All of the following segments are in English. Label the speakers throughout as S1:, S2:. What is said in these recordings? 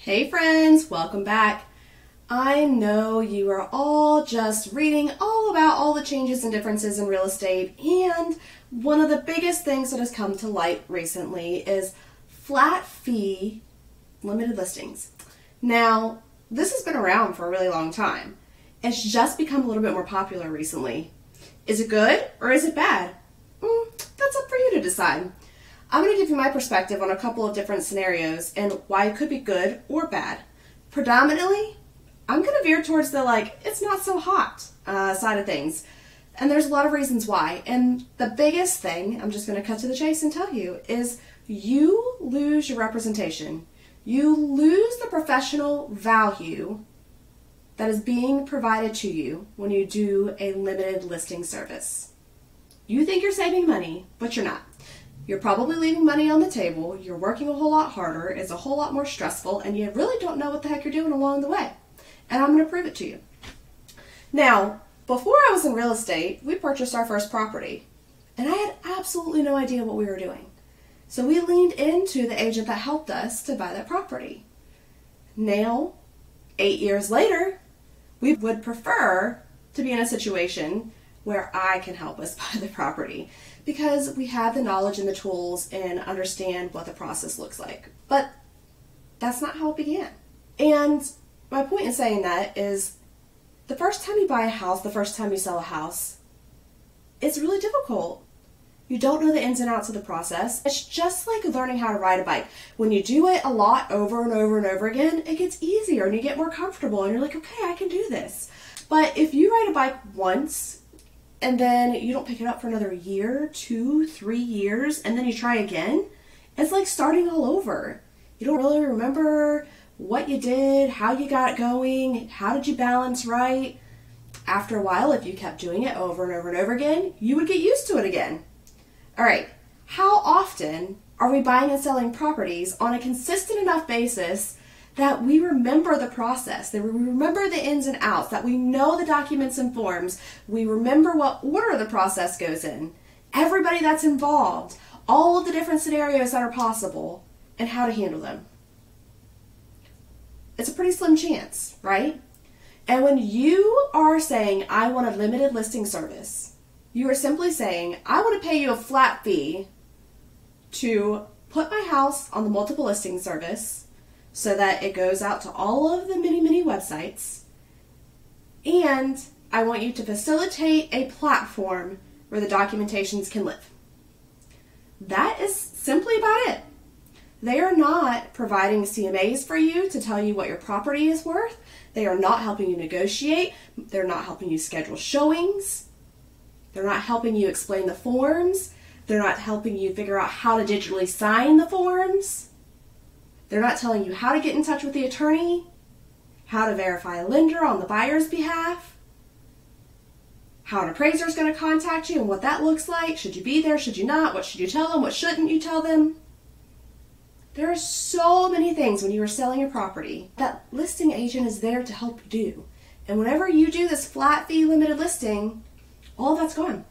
S1: Hey friends, welcome back. I know you are all just reading all about all the changes and differences in real estate, and one of the biggest things that has come to light recently is flat fee limited listings. Now, this has been around for a really long time. It's just become a little bit more popular recently. Is it good or is it bad? That's up for you to decide. I'm going to give you my perspective on a couple of different scenarios and why it could be good or bad. Predominantly, I'm going to veer towards the it's not so hot side of things. And there's a lot of reasons why. And the biggest thing, I'm just going to cut to the chase and tell you, is you lose your representation. You lose the professional value that is being provided to you when you do a limited listing service. You think you're saving money, but you're not. You're probably leaving money on the table, you're working a whole lot harder, it's a whole lot more stressful, and you really don't know what the heck you're doing along the way. And I'm going to prove it to you. Now, before I was in real estate, we purchased our first property, and I had absolutely no idea what we were doing. So we leaned into the agent that helped us to buy that property. Now, 8 years later, we would prefer to be in a situation where I can help us buy the property because we have the knowledge and the tools and understand what the process looks like. But that's not how it began. And my point in saying that is the first time you buy a house, the first time you sell a house, it's really difficult. You don't know the ins and outs of the process. It's just like learning how to ride a bike. When you do it a lot over and over and over again, it gets easier and you get more comfortable and you're like, okay, I can do this. But if you ride a bike once and then you don't pick it up for another year, 2, 3 years, and then you try again, it's like starting all over. You don't really remember what you did, how you got going, how did you balance right. After a while, if you kept doing it over and over and over again, you would get used to it again. All right, how often are we buying and selling properties on a consistent enough basis that we remember the process, that we remember the ins and outs, that we know the documents and forms, we remember what order the process goes in, everybody that's involved, all of the different scenarios that are possible, and how to handle them? It's a pretty slim chance, right? And when you are saying, I want a limited listing service, you are simply saying, I want to pay you a flat fee to put my house on the multiple listing service so that it goes out to all of the many websites, and I want you to facilitate a platform where the documentations can live. That is simply about it. They are not providing CMAs for you to tell you what your property is worth. They are not helping you negotiate. They're not helping you schedule showings. They're not helping you explain the forms. They're not helping you figure out how to digitally sign the forms. They're not telling you how to get in touch with the attorney, how to verify a lender on the buyer's behalf, how an appraiser is going to contact you and what that looks like. Should you be there? Should you not? What should you tell them? What shouldn't you tell them? There are so many things when you are selling a property that listing agent is there to help you do. And whenever you do this flat fee limited listing, all that's gone.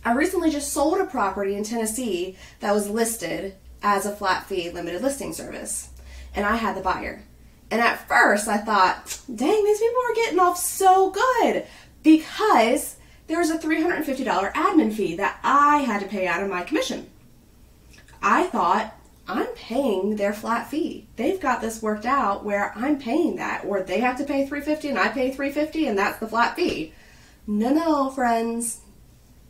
S1: I recently just sold a property in Tennessee that was listed as a flat fee limited listing service. And I had the buyer. And at first I thought, dang, these people are getting off so good because there was a $350 admin fee that I had to pay out of my commission. I thought, I'm paying their flat fee. They've got this worked out where I'm paying that, or they have to pay $350 and I pay $350 and that's the flat fee. No, friends.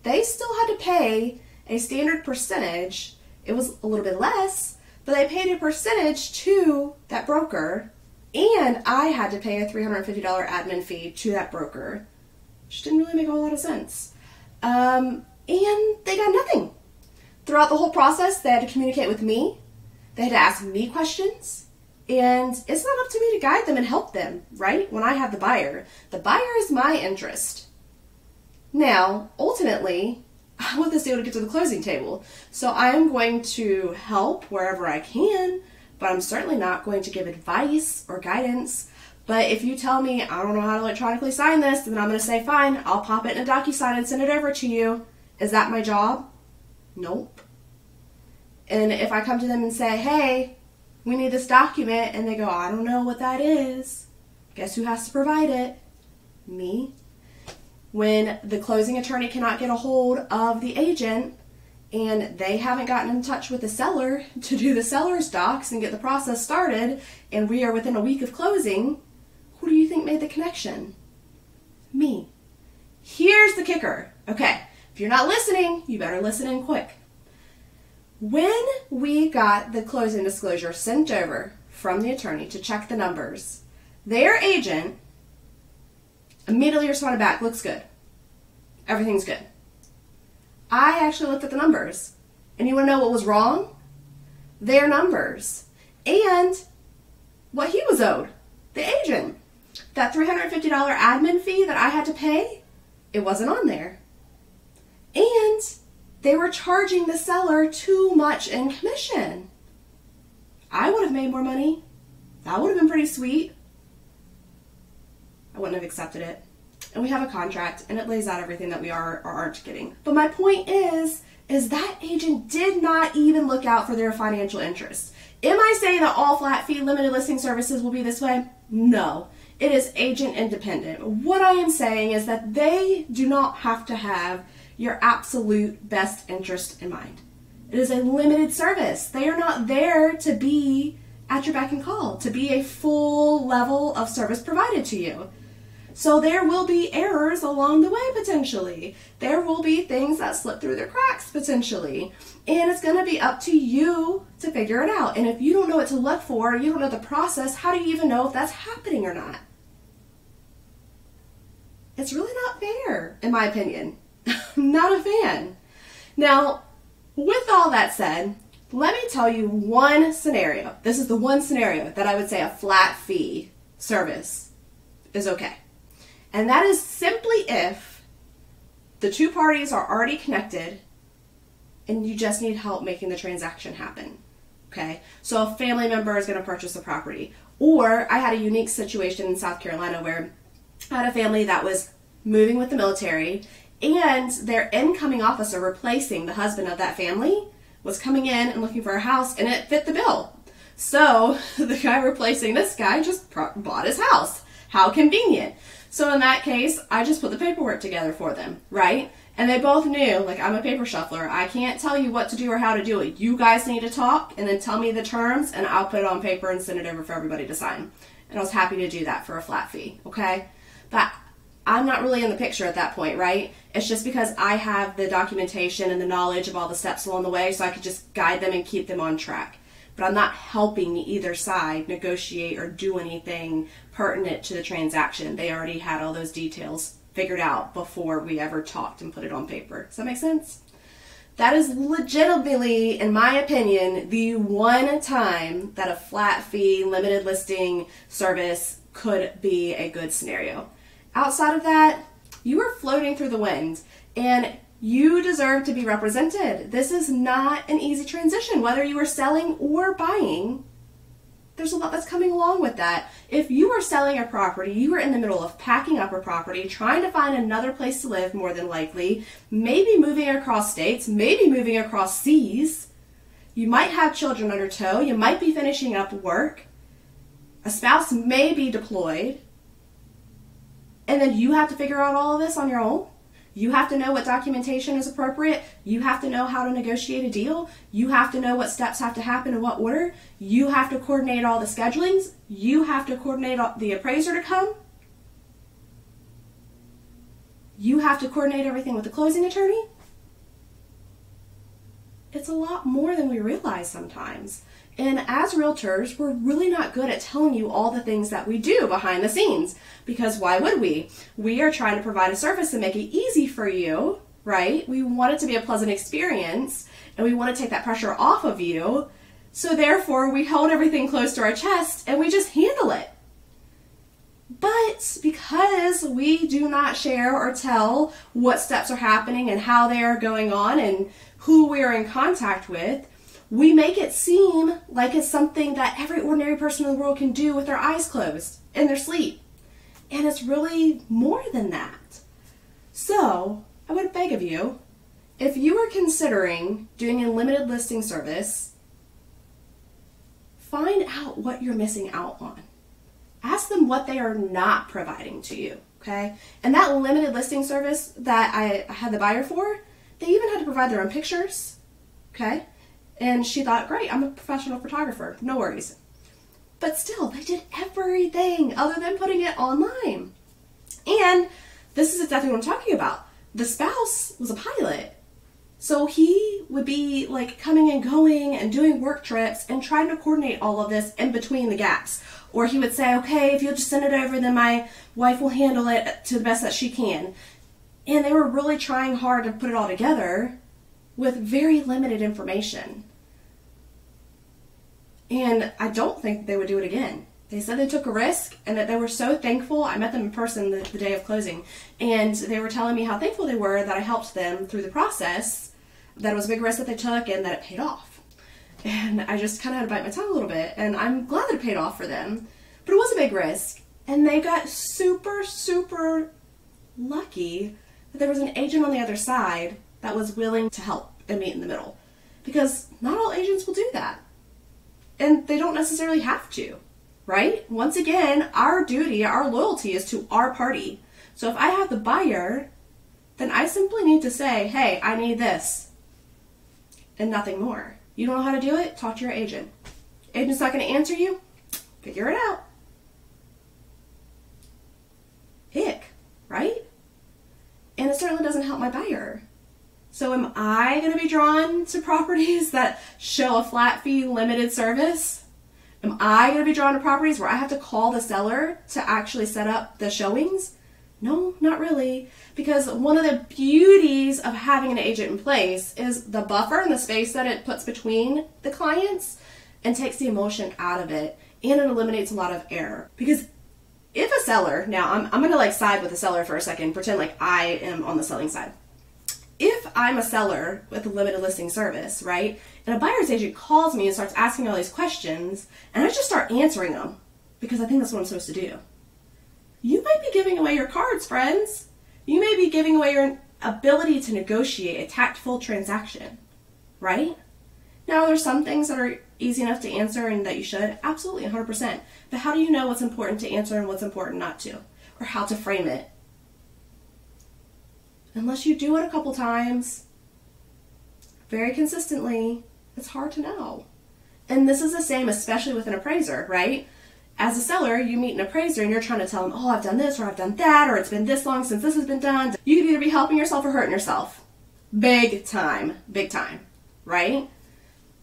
S1: They still had to pay a standard percentage. It was a little bit less, but they paid a percentage to that broker, and I had to pay a $350 admin fee to that broker, which didn't really make a whole lot of sense. And they got nothing. Throughout the whole process, they had to communicate with me. They had to ask me questions, and it's not up to me to guide them and help them, right? When I have the buyer is my interest. Now, ultimately, I want this deal to get to the closing table. So I am going to help wherever I can, but I'm certainly not going to give advice or guidance. But if you tell me I don't know how to electronically sign this, then I'm going to say, fine, I'll pop it in a DocuSign and send it over to you. Is that my job? Nope. And if I come to them and say, hey, we need this document, and they go, I don't know what that is. Guess who has to provide it? Me. When the closing attorney cannot get a hold of the agent and they haven't gotten in touch with the seller to do the seller's docs and get the process started, and we are within a week of closing, who do you think made the connection? Me. Here's the kicker. Okay, if you're not listening, you better listen in quick. When we got the closing disclosure sent over from the attorney to check the numbers, their agent immediately responded back, looks good. Everything's good. I actually looked at the numbers. And you want to know what was wrong? Their numbers. And what he was owed. The agent. That $350 admin fee that I had to pay, it wasn't on there. And they were charging the seller too much in commission. I would have made more money. That would have been pretty sweet. I wouldn't have accepted it. And we have a contract, and it lays out everything that we are or aren't getting. But my point is that agent did not even look out for their financial interests. Am I saying that all flat fee limited listing services will be this way? No. It is agent independent. What I am saying is that they do not have to have your absolute best interest in mind. It is a limited service. They are not there to be at your beck and call, to be a full level of service provided to you. So there will be errors along the way potentially. There will be things that slip through the cracks potentially. And it's going to be up to you to figure it out. And if you don't know what to look for, you don't know the process, how do you even know if that's happening or not? It's really not fair, in my opinion. I'm not a fan. Now, with all that said, let me tell you one scenario. This is the one scenario that I would say a flat fee service is okay. And that is simply if the two parties are already connected and you just need help making the transaction happen. Okay? So a family member is going to purchase a property. Or I had a unique situation in South Carolina where I had a family that was moving with the military, and their incoming officer replacing the husband of that family was coming in and looking for a house, and it fit the bill. So the guy replacing this guy just bought his house. How convenient. So in that case, I just put the paperwork together for them, right? And they both knew, like, I'm a paper shuffler. I can't tell you what to do or how to do it. You guys need to talk and then tell me the terms, and I'll put it on paper and send it over for everybody to sign. And I was happy to do that for a flat fee, okay? But I'm not really in the picture at that point, right? It's just because I have the documentation and the knowledge of all the steps along the way, so I could just guide them and keep them on track. But I'm not helping either side negotiate or do anything pertinent to the transaction. They already had all those details figured out before we ever talked and put it on paper. Does that make sense? That is legitimately, in my opinion, the one time that a flat fee limited listing service could be a good scenario. Outside of that, you are floating through the wind, and you deserve to be represented. This is not an easy transition, whether you are selling or buying. There's a lot that's coming along with that. If you are selling a property, you are in the middle of packing up a property, trying to find another place to live, more than likely, maybe moving across states, maybe moving across seas. You might have children under tow. You might be finishing up work. A spouse may be deployed. And then you have to figure out all of this on your own. You have to know what documentation is appropriate. You have to know how to negotiate a deal. You have to know what steps have to happen in what order. You have to coordinate all the schedulings. You have to coordinate the appraiser to come. You have to coordinate everything with the closing attorney. It's a lot more than we realize sometimes. And as realtors, we're really not good at telling you all the things that we do behind the scenes, because why would we? We are trying to provide a service and make it easy for you, right? We want it to be a pleasant experience, and we want to take that pressure off of you. So therefore, we hold everything close to our chest and we just handle it. But because we do not share or tell what steps are happening and how they are going on and who we are in contact with, we make it seem like it's something that every ordinary person in the world can do with their eyes closed in their sleep. And it's really more than that. So, I would beg of you, if you are considering doing a limited listing service, find out what you're missing out on. Ask them what they are not providing to you, okay? And that limited listing service that I had the buyer for, they even had to provide their own pictures, okay? And she thought, great, I'm a professional photographer, no worries. But still, they did everything other than putting it online. And this is exactly what I'm talking about. The spouse was a pilot. So he would be like coming and going and doing work trips and trying to coordinate all of this in between the gaps. Or he would say, okay, if you'll just send it over, then my wife will handle it to the best that she can. And they were really trying hard to put it all together with very limited information. And I don't think they would do it again. They said they took a risk and that they were so thankful. I met them in person the day of closing, and they were telling me how thankful they were that I helped them through the process, that it was a big risk that they took and that it paid off. And I just kind of had to bite my tongue a little bit, and I'm glad that it paid off for them. But it was a big risk, and they got super, super lucky that there was an agent on the other side that was willing to help and meet in the middle. Because not all agents will do that. And they don't necessarily have to. Right? Once again, our duty, our loyalty is to our party. So if I have the buyer, then I simply need to say, hey, I need this, and nothing more. You don't know how to do it? Talk to your agent. Agent's not going to answer you? Figure it out. Ick, right? And it certainly doesn't help my buyer. So am I going to be drawn to properties that show a flat fee limited service? Am I going to be drawn to properties where I have to call the seller to actually set up the showings? No, not really. Because one of the beauties of having an agent in place is the buffer and the space that it puts between the clients and takes the emotion out of it. And it eliminates a lot of error. Because if a seller, now I'm going to like side with the seller for a second, pretend like I am on the selling side. If I'm a seller with a limited listing service, right, and a buyer's agent calls me and starts asking all these questions, and I just start answering them because I think that's what I'm supposed to do, you might be giving away your cards, friends. You may be giving away your ability to negotiate a tactful transaction, right? Now, there's some things that are easy enough to answer and that you should, absolutely, 100%. But how do you know what's important to answer and what's important not to, or how to frame it? Unless you do it a couple times, very consistently, it's hard to know. And this is the same, especially with an appraiser, right? As a seller, you meet an appraiser and you're trying to tell them, oh, I've done this or I've done that, or it's been this long since this has been done. You could either be helping yourself or hurting yourself. Big time, right?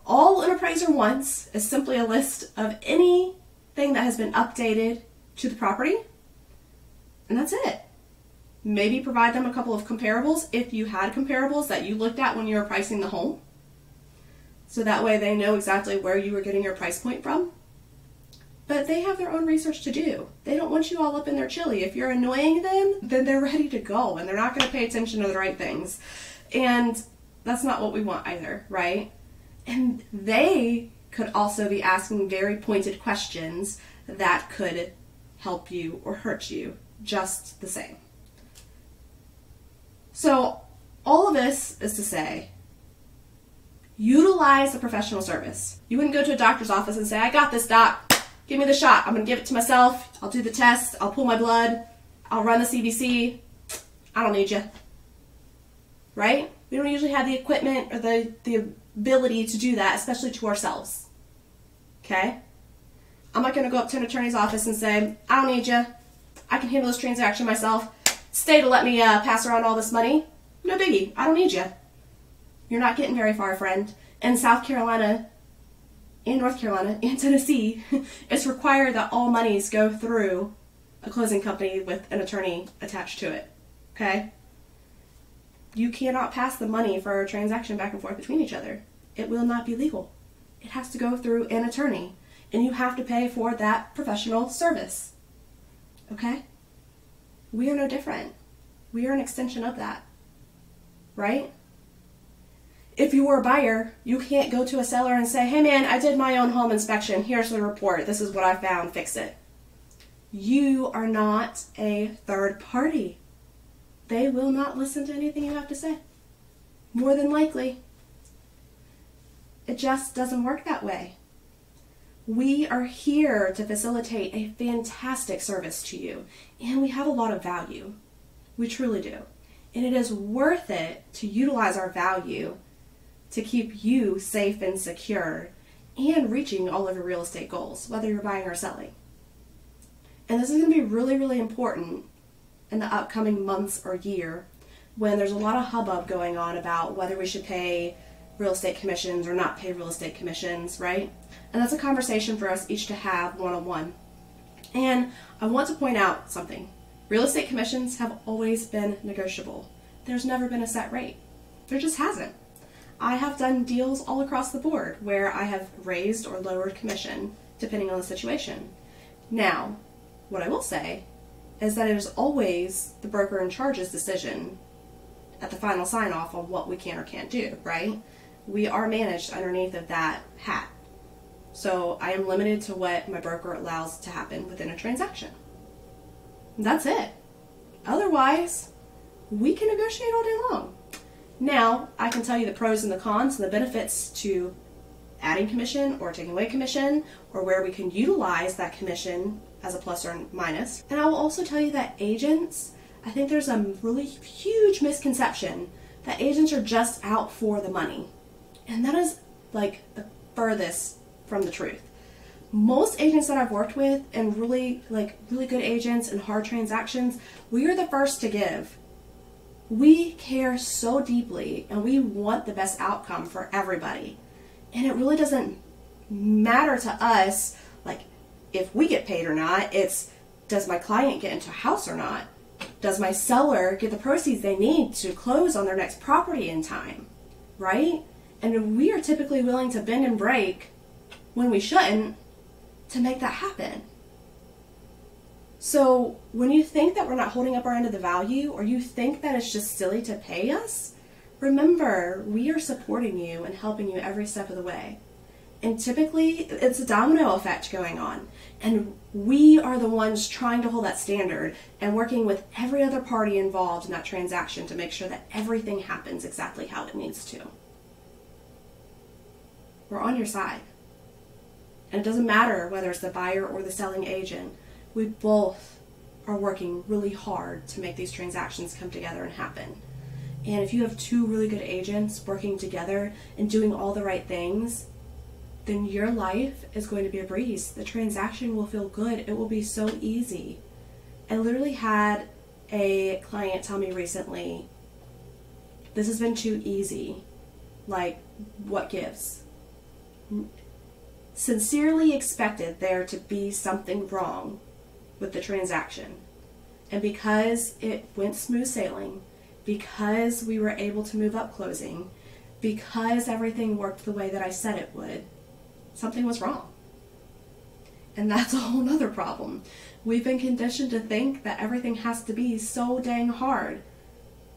S1: All an appraiser wants is simply a list of anything that has been updated to the property, and that's it. Maybe provide them a couple of comparables if you had comparables that you looked at when you were pricing the home. So that way they know exactly where you were getting your price point from. But they have their own research to do. They don't want you all up in their chili. If you're annoying them, then they're ready to go and they're not going to pay attention to the right things. And that's not what we want either, right? And they could also be asking very pointed questions that could help you or hurt you just the same. So all of this is to say, utilize the professional service. You wouldn't go to a doctor's office and say, I got this, doc. Give me the shot. I'm going to give it to myself. I'll do the test. I'll pull my blood. I'll run the CBC. I don't need you. Right? We don't usually have the equipment or the ability to do that, especially to ourselves. Okay? I'm not going to go up to an attorney's office and say, I don't need you. I can handle this transaction myself. Stay to let me pass around all this money. No biggie. I don't need you. You're not getting very far, friend. In South Carolina and North Carolina and Tennessee, it's required that all monies go through a closing company with an attorney attached to it. Okay? You cannot pass the money for a transaction back and forth between each other. It will not be legal. It has to go through an attorney, and you have to pay for that professional service. Okay? We are no different. We are an extension of that. Right? If you were a buyer, you can't go to a seller and say, hey man, I did my own home inspection. Here's the report. This is what I found. Fix it. You are not a third party. They will not listen to anything you have to say. More than likely. It just doesn't work that way. We are here to facilitate a fantastic service to you, and we have a lot of value. We truly do. And it is worth it to utilize our value to keep you safe and secure and reaching all of your real estate goals, whether you're buying or selling. And this is going to be really, really important in the upcoming months or year when there's a lot of hubbub going on about whether we should pay real estate commissions or not pay real estate commissions, right? And that's a conversation for us each to have one-on-one. And I want to point out something. Real estate commissions have always been negotiable. There's never been a set rate. There just hasn't. I have done deals all across the board where I have raised or lowered commission depending on the situation. Now, what I will say is that it is always the broker in charge's decision at the final sign-off on what we can or can't do, right? We are managed underneath of that hat. So I am limited to what my broker allows to happen within a transaction. That's it. Otherwise, we can negotiate all day long. Now, I can tell you the pros and the cons and the benefits to adding commission or taking away commission, or where we can utilize that commission as a plus or minus. And I will also tell you that agents, I think there's a really huge misconception that agents are just out for the money. And that is like the furthest from the truth. Most agents that I've worked with, and really good agents and hard transactions, we are the first to give. We care so deeply and we want the best outcome for everybody. And it really doesn't matter to us like if we get paid or not. It's, does my client get into a house or not? Does my seller get the proceeds they need to close on their next property in time, right? And we are typically willing to bend and break when we shouldn't to make that happen. So when you think that we're not holding up our end of the value, or you think that it's just silly to pay us, remember, we are supporting you and helping you every step of the way. And typically, it's a domino effect going on. And we are the ones trying to hold that standard and working with every other party involved in that transaction to make sure that everything happens exactly how it needs to. We're on your side. And it doesn't matter whether it's the buyer or the selling agent. We both are working really hard to make these transactions come together and happen. And if you have two really good agents working together and doing all the right things, then your life is going to be a breeze. The transaction will feel good. It will be so easy. I literally had a client tell me recently, this has been too easy. Like, what gives? Sincerely expected there to be something wrong with the transaction. And because it went smooth sailing, because we were able to move up closing, because everything worked the way that I said it would, something was wrong. And that's a whole nother problem. We've been conditioned to think that everything has to be so dang hard.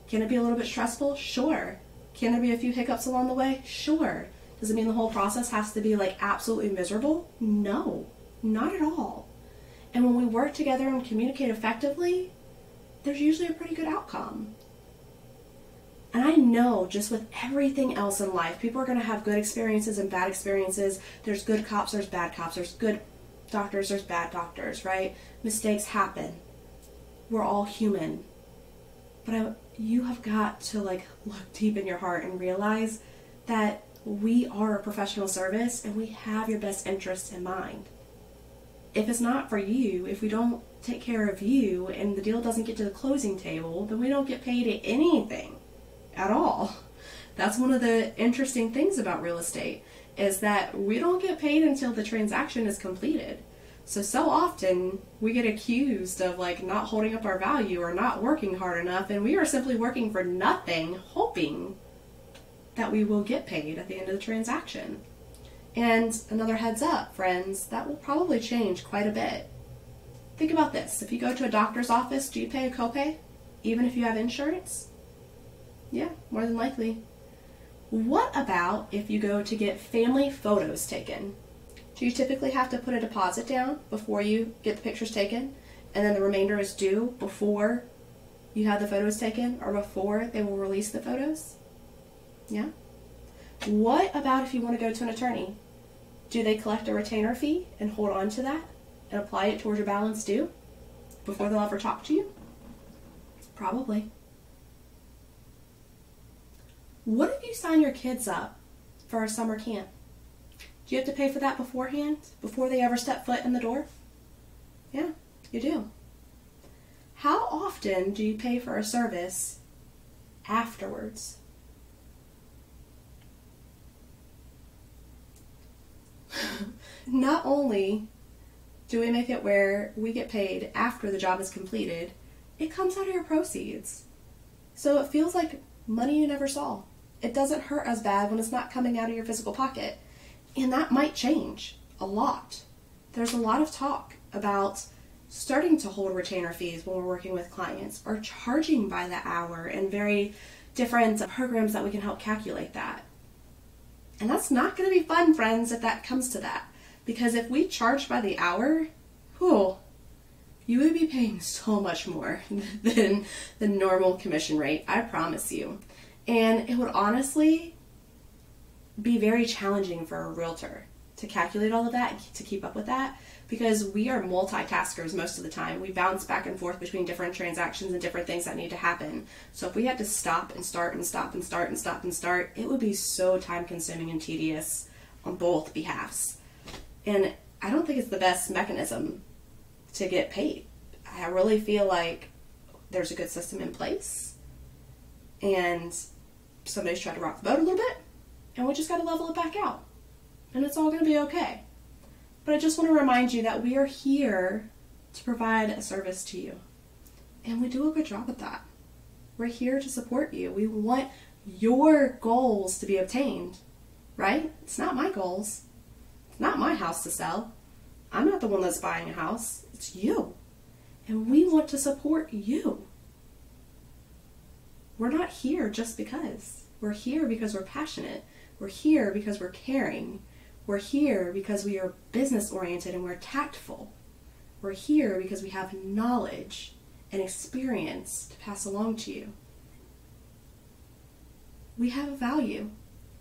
S1: Can it be a little bit stressful? Sure. Can there be a few hiccups along the way? Sure. Does it mean the whole process has to be like absolutely miserable? No, not at all. And when we work together and communicate effectively, there's usually a pretty good outcome. And I know just with everything else in life, people are going to have good experiences and bad experiences. There's good cops, there's bad cops, there's good doctors, there's bad doctors, right? Mistakes happen. We're all human. But you have got to look deep in your heart and realize that we are a professional service and we have your best interests in mind. If it's not for you, if we don't take care of you and the deal doesn't get to the closing table, then we don't get paid anything at all. That's one of the interesting things about real estate, is that we don't get paid until the transaction is completed. So often we get accused of not holding up our value or not working hard enough, and we are simply working for nothing, hoping that we will get paid at the end of the transaction. And another heads up, friends, that will probably change quite a bit. Think about this. If you go to a doctor's office, do you pay a copay, even if you have insurance? Yeah, more than likely. What about if you go to get family photos taken? Do you typically have to put a deposit down before you get the pictures taken, and then the remainder is due before you have the photos taken or before they will release the photos? Yeah. What about if you want to go to an attorney? Do they collect a retainer fee and hold on to that and apply it towards your balance due before they'll ever talk to you? Probably. What if you sign your kids up for a summer camp? Do you have to pay for that beforehand, before they ever step foot in the door? Yeah, you do. How often do you pay for a service afterwards? Not only do we make it where we get paid after the job is completed, it comes out of your proceeds. So it feels like money you never saw. It doesn't hurt as bad when it's not coming out of your physical pocket. And that might change a lot. There's a lot of talk about starting to hold retainer fees when we're working with clients, or charging by the hour, and very different programs that we can help calculate that. And that's not going to be fun, friends, if that comes to that. Because if we charge by the hour, you would be paying so much more than the normal commission rate, I promise you. And it would honestly be very challenging for a realtor to calculate all of that, to keep up with that, because we are multitaskers most of the time. We bounce back and forth between different transactions and different things that need to happen. So if we had to stop and start and stop and start and stop and start, it would be so time consuming and tedious on both behalves. And I don't think it's the best mechanism to get paid. I really feel like there's a good system in place, and somebody's tried to rock the boat a little bit, and we just got to level it back out, and it's all going to be okay. But I just want to remind you that we are here to provide a service to you, and we do a good job at that. We're here to support you. We want your goals to be obtained, right? It's not my goals. It's not my house to sell. I'm not the one that's buying a house. It's you. And we want to support you. We're not here just because. We're here because we're passionate. We're here because we're caring. We're here because we are business oriented and we're tactful. We're here because we have knowledge and experience to pass along to you. We have a value,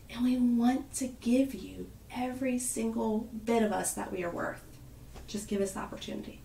S1: and we want to give you every single bit of us that we are worth. Just give us the opportunity.